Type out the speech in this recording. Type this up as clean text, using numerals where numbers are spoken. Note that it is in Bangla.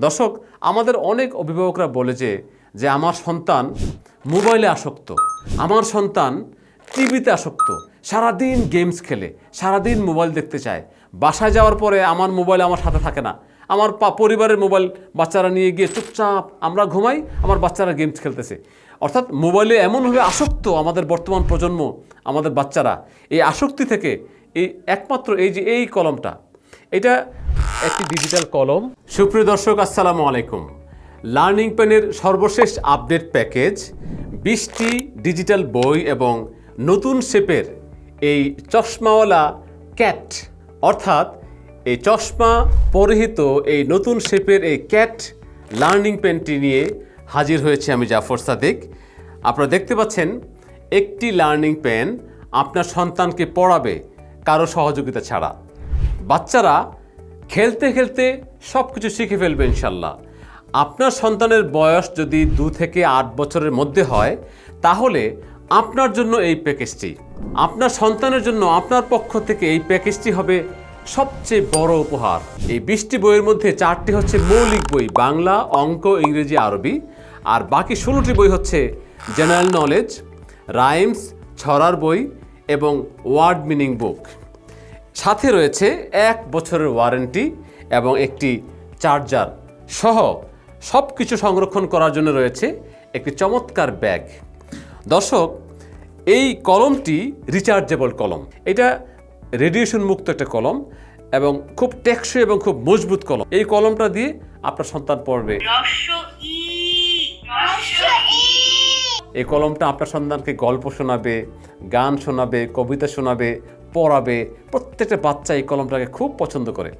দর্শক, আমাদের অনেক অভিভাবকরা বলে যে আমার সন্তান মোবাইলে আসক্ত, আমার সন্তান টিভিতে আসক্ত, সারাদিন গেমস খেলে, সারাদিন মোবাইল দেখতে চায়, বাসায় যাওয়ার পরে আমার মোবাইল আমার সাথে থাকে না, আমার পরিবারের মোবাইল বাচ্চারা নিয়ে গিয়ে চুপচাপ আমরা ঘুমাই, আমার বাচ্চারা গেমস খেলতেছে। অর্থাৎ মোবাইলে এমনভাবে আসক্ত আমাদের বর্তমান প্রজন্ম, আমাদের বাচ্চারা। এই আসক্তি থেকে একমাত্র এই কলমটা, এটা একটি ডিজিটাল কলম। সুপ্রিয় দর্শক, আসসালামু আলাইকুম। লার্নিং পেনের সর্বশেষ আপডেট প্যাকেজ, 20টি ডিজিটাল বই এবং নতুন শেপের এই চশমাওয়ালা ক্যাট, অর্থাৎ এই চশমা পরিহিত এই নতুন শেপের এই ক্যাট লার্নিং পেনটি নিয়ে হাজির হয়েছে আমি জাফর সাদিক। আপনারা দেখতে পাচ্ছেন, একটি লার্নিং পেন আপনার সন্তানকে পড়াবে কারো সহযোগিতা ছাড়া। বাচ্চারা খেলতে খেলতে সব কিছু শিখে ফেলবে ইনশাল্লাহ। আপনার সন্তানের বয়স যদি 2 থেকে 8 বছরের মধ্যে হয়, তাহলে আপনার জন্য এই প্যাকেজটি, আপনার সন্তানের জন্য আপনার পক্ষ থেকে এই প্যাকেজটি হবে সবচেয়ে বড় উপহার। এই 20টি বইয়ের মধ্যে 4টি হচ্ছে মৌলিক বই, বাংলা, অঙ্ক, ইংরেজি, আরবি, আর বাকি 16টি বই হচ্ছে জেনারেল নলেজ, রাইমস, ছড়ার বই এবং ওয়ার্ড মিনিং বুক। সাথে রয়েছে 1 বছরের ওয়ারেন্টি এবং একটি চার্জার সহ সব কিছু সংরক্ষণ করার জন্য রয়েছে একটি চমৎকার ব্যাগ। দর্শক, এই কলমটি রিচার্জেবল কলম, এটা রেডিয়েশন মুক্ত একটা কলম এবং খুব টেকসই এবং খুব মজবুত কলম। এই কলমটা দিয়ে আপনার সন্তান পড়বে। এই কলমটা আপনার সন্তানকে গল্প শোনাবে, গান শোনাবে, কবিতা শোনাবে, পড়াবে। প্রত্যেকটা বাচ্চা এই কলমটাকে খুব পছন্দ করে।